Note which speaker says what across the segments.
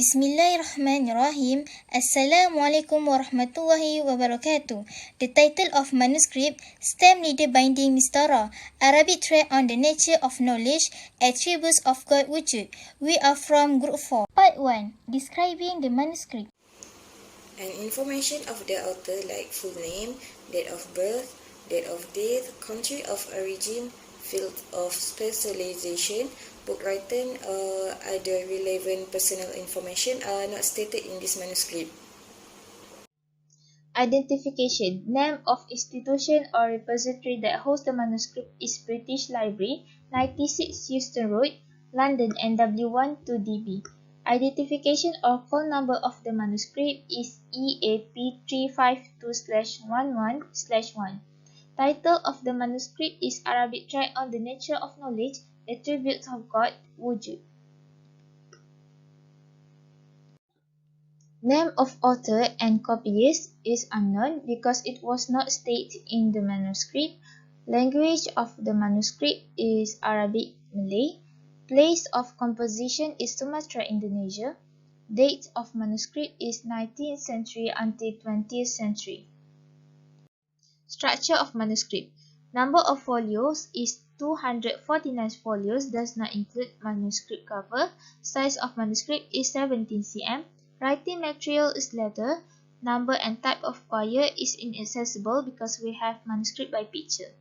Speaker 1: Bismillahirrahmanirrahim. Assalamualaikum warahmatullahi wabarakatuh. The title of Manuscript, Stem Leader Binding Mistara, Arabic Tract on the Nature of Knowledge, Attributes of God Wujud. We are from Group 4. Part 1. Describing the Manuscript.
Speaker 2: And information of the author like full name, date of birth, date of death, country of origin, field of specialization, book written, or other relevant personal information are not stated in this manuscript.
Speaker 3: Identification. Name of institution or repository that hosts the manuscript is British Library, 96 Euston Road, London NW1 2DB. Identification or call number of the manuscript is EAP352/11/1. Title of the manuscript is Arabic Tract on the Nature of Knowledge, Attributes of God Wujud. Name of author and copyist is unknown because it was not stated in the manuscript. Language of the manuscript is Arabic Malay. Place of composition is Sumatra, Indonesia. Date of manuscript is 19th century until 20th century. Structure of manuscript. Number of folios is 249 folios, does not include manuscript cover. Size of manuscript is 17 cm. Writing material is leather. Number and type of quire is inaccessible because we have manuscript by picture.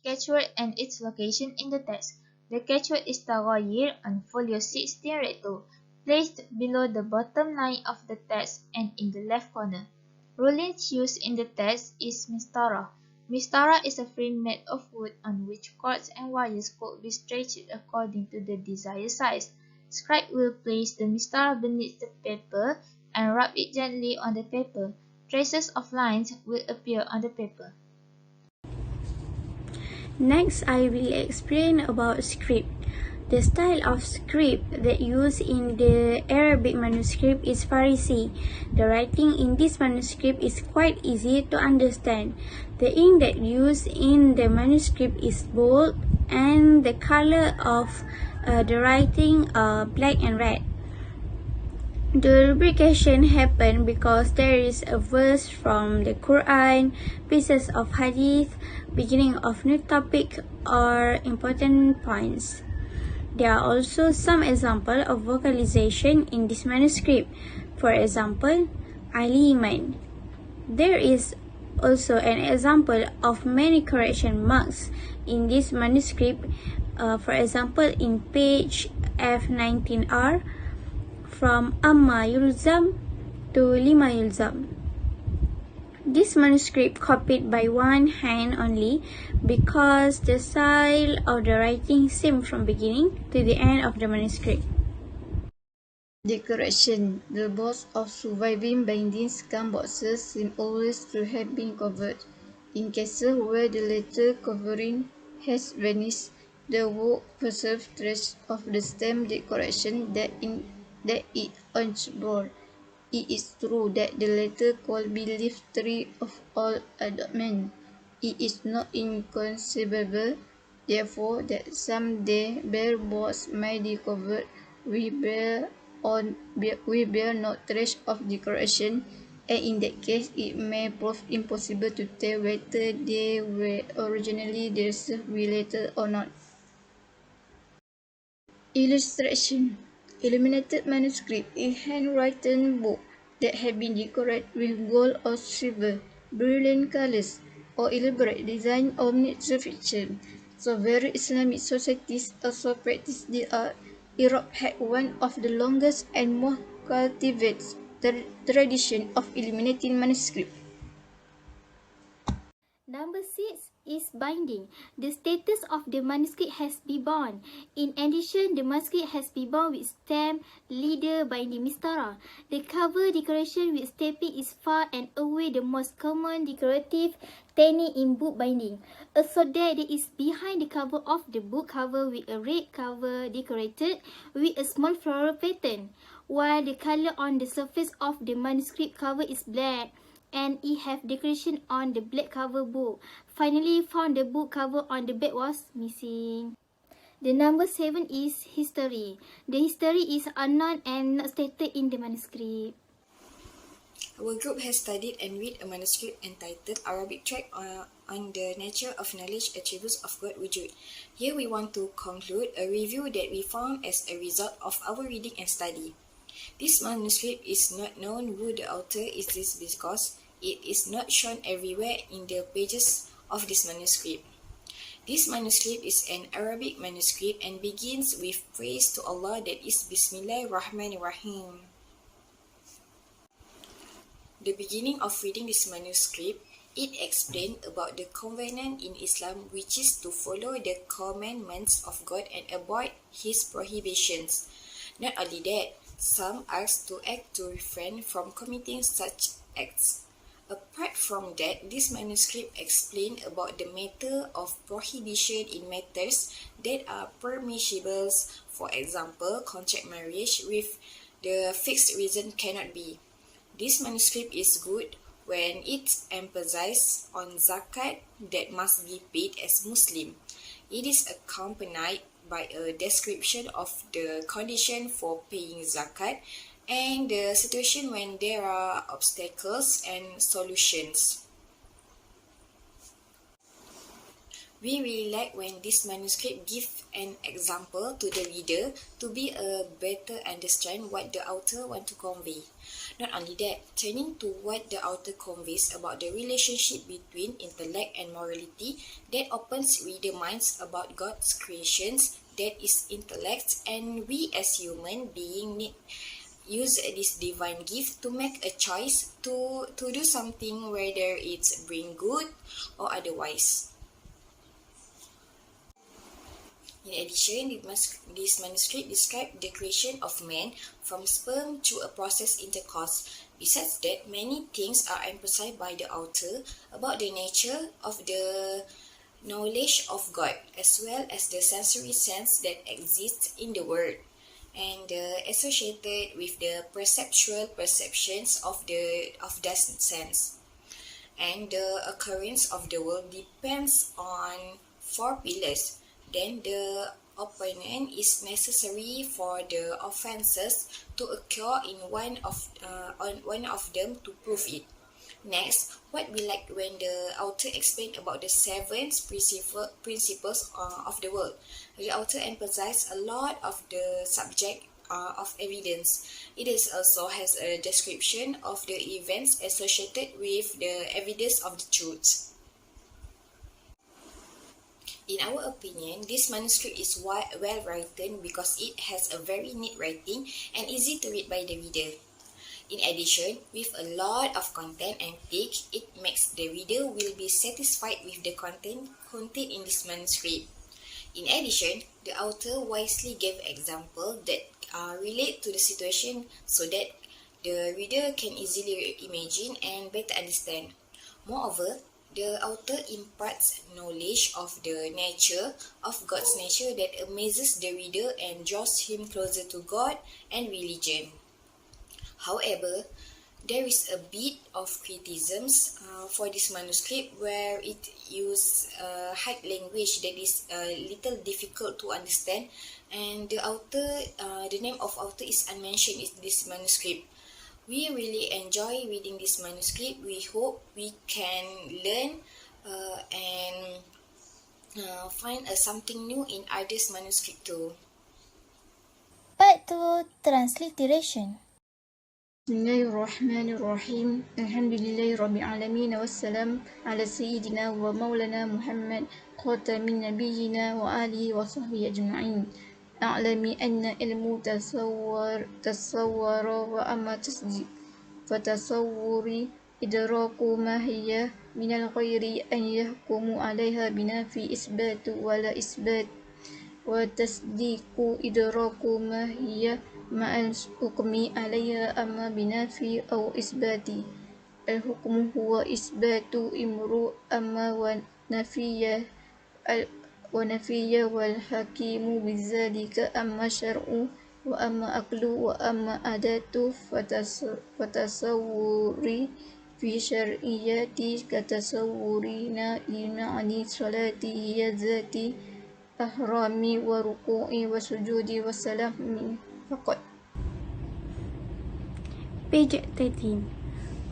Speaker 3: Catchword and its location in the text. The catchword is Taghayir on folio 16 recto, placed below the bottom line of the text and in the left corner. Rulings used in the text is Mistara. Mistara is a frame made of wood on which cords and wires could be stretched according to the desired size. Scribe will place the mistara beneath the paper and rub it gently on the paper. Traces of lines will appear on the paper.
Speaker 4: Next, I will explain about script. The style of script that used in the Arabic manuscript is Farisi. The writing in this manuscript is quite easy to understand. The ink that used in the manuscript is bold and the color of the writing are black and red. The rubrication happened because there is a verse from the Quran, pieces of hadith, beginning of new topic, or important points. There are also some examples of vocalization in this manuscript. For example, Aliman. There is also an example of many correction marks in this manuscript. For example, in page F19R, from Amma Yulzam to Lima Yulzam. This manuscript copied by one hand only because the style of the writing same from beginning to the end of the manuscript.
Speaker 5: Decoration. The boards of surviving binding scan boxes seem always to have been covered. In cases where the latter covering has vanished, the work preserves traces of the stamp decoration that it enjoyed. It is true that the latter could be left free of all adornment. It is not inconceivable, therefore, that some day bare boards may be covered with bear no trace of decoration, and in that case it may prove impossible to tell whether they were originally preserved later or not. Illustration. Illuminated manuscript is handwritten book that have been decorated with gold or silver, brilliant colors, or elaborate design or miniature feature. So various Islamic societies also practice the art. Europe had one of the longest and most cultivated tradition of illuminating manuscript.
Speaker 1: Number 6 is binding. The status of the manuscript has been bound. In addition, the manuscript has been bound with stamp, leader, binding mistara. The cover decoration with stamping is far and away the most common decorative technique in book binding. Also, there is behind the cover of the book cover with a red cover decorated with a small floral pattern, while the color on the surface of the manuscript cover is black, and it have decoration on the black cover book. Finally, found the book cover on the back was missing. The number 7 is history. The history is unknown and not stated in the manuscript.
Speaker 2: Our group has studied and read a manuscript entitled Arabic Tract on the Nature of Knowledge Attributes of God Wujud. Here we want to conclude a review that we found as a result of our reading and study. This manuscript is not known who the author is because it is not shown everywhere in the pages of this manuscript. This manuscript is an Arabic manuscript and begins with praise to Allah, that is Bismillahirrahmanirrahim. The beginning of reading this manuscript, it explained about the covenant in Islam, which is to follow the commandments of God and avoid His prohibitions. Not only that, some asked to act to refrain from committing such acts. Apart from that, this manuscript explained about the matter of prohibition in matters that are permissible, for example, contract marriage with the fixed reason cannot be. This manuscript is good when it emphasizes on zakat that must be paid as Muslim. It is accompanied by a description of the condition for paying zakat and the situation when there are obstacles and solutions. We really like when this manuscript gives an example to the reader to be a better understand what the author want to convey. Not only that, turning to what the author conveys about the relationship between intellect and morality, that opens reader minds about God's creations, that is intellect, and we as human beings need use this divine gift to make a choice to do something, whether it's bring good or otherwise. In addition, this manuscript describes the creation of man from sperm through a process intercourse. Besides that, many things are emphasized by the author about the nature of the knowledge of God, as well as the sensory sense that exists in the world, and associated with the perceptual perceptions of that sense. And the occurrence of the world depends on 4 pillars. Then the opponent is necessary for the offences to occur in one of them to prove it. Next, what we like when the author explained about the 7 principles of the world. The author emphasized a lot of the subject of evidence. It is also has a description of the events associated with the evidence of the truth. In our opinion, this manuscript is well written because it has a very neat writing and easy to read by the reader. In addition, with a lot of content and text, it makes the reader will be satisfied with the content contained in this manuscript. In addition, the author wisely gave examples that relate to the situation so that the reader can easily imagine and better understand. Moreover, the author imparts knowledge of the nature of God's nature that amazes the reader and draws him closer to God and religion. However, there is a bit of criticisms for this manuscript where it uses hard language that is a little difficult to understand, and the name of author is unmentioned in this manuscript. We really enjoy reading this manuscript. We hope we can learn and find something new in others' manuscript too.
Speaker 1: Part 2, Transliteration.
Speaker 5: Bismillahirrahmanirrahim. Alhamdulillahi Rabbil Alamin. Wassalam ala Sayyidina wa Maulana Muhammad Khatamin Nabiyyina wa alihi wa sahbihi ajma'in. A'lami anna ilmu tasawwara wa amma tasdiq. Fatasawwuri idraku ma hiya min al-ghairi an yahkumu 'alayha binafi isbatu wa la isbat. Wa tasdiqu idraku ma hiya ma'al hukmi 'alayha amma binafi aw isbati. Al-hukmu huwa isbatu imru amma wa nafiyya wal hakimu bizalika amma syar'u wa amma aqlu wa amma adatu fatasawwuri fi syar'iyyati katasawwurina yunani salati hiya zati الإحرام والركوع والسجود والسلام فقط.
Speaker 4: Page 13.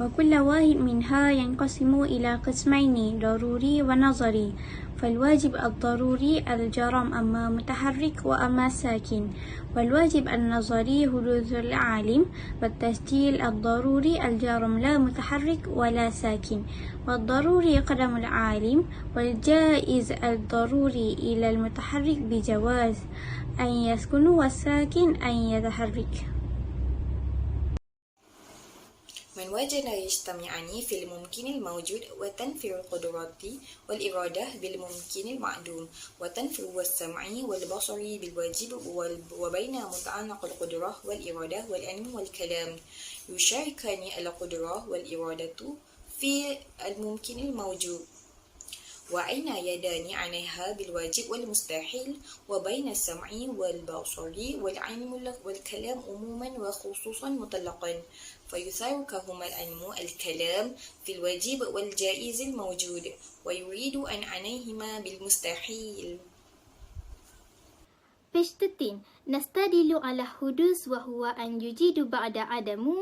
Speaker 4: وكل واحد منها ينقسم إلى قسمين ضروري ونظري. فالواجب الضروري الجرم أما متحرك وأما ساكن، والواجب النظري حدوث العالم، والتسجيل الضروري الجرم لا متحرك ولا ساكن، والضروري قدم العالم، والجائز الضروري إلى المتحرك بجواز أن يسكن والساكن أن يتحرك.
Speaker 2: من وجد يجتمعان في الممكن الموجود وتنفر القدرات والإرادة بالممكن المعدوم، وتنفر السمع والبصر بالواجب وبين متعلق القدرة والإرادة والعلم والكلام يشاركان القدرة والإرادة في الممكن الموجود، وأين يدان عليها بالواجب والمستحيل، وبين السمع والبصر والعلم والكلام عموما وخصوصا مطلقا، فيشاركهما العلم الكلام في الواجب والجائز الموجود، ويريد أن عليهما بالمستحيل.
Speaker 1: Page 13. نستدل على حدوث وهو أن يجيد بعد عدم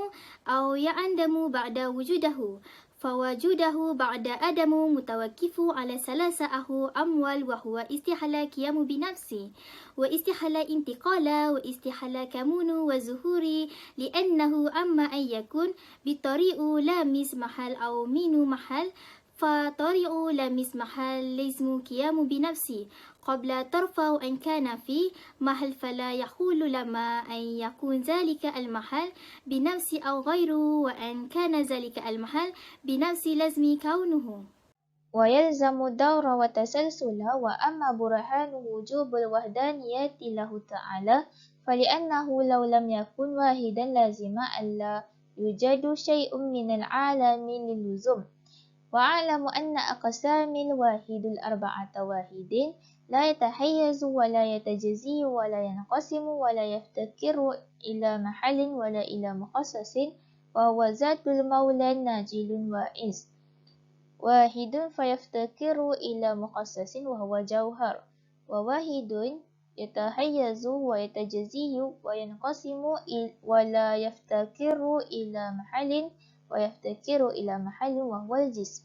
Speaker 1: أو يعدم بعد وجوده، فوجوده بعد عدم متوقف على ثلاثة أموال، وهو استحالة قيام بنفسه، واستحالة انتقال، واستحالة كمون وظهور، لأنه أما أن يكون بطريق لامس محل أو من محل، فطريق لامس محل لازم قيام بنفسه قبل ترفع أن كان في محل، فلا يحول لما أن يكون ذلك المحل بنفس أو غيره، وأن كان ذلك المحل بنفس لازم كونه.
Speaker 3: ويلزم الدور وتسلسل. وأما برهان وجوب الوحدانية له تعالى فلأنه لو لم يكن واحدا لازم ألا يوجد شيء من العالم للزوم. وأعلم أن أقسام الواحد الأربعة واحد لا يتحيز ولا يتجزي ولا ينقسم ولا يفتكر إلى محل ولا إلى مخصص، وهو ذات المولى ناجل وإنس. واحد فيفتكر إلى مخصص وهو جوهر، وواحد يتحيز ويتجزي وينقسم ولا يفتكر إلى محل ويفتكر إلى محل وهو الجسم.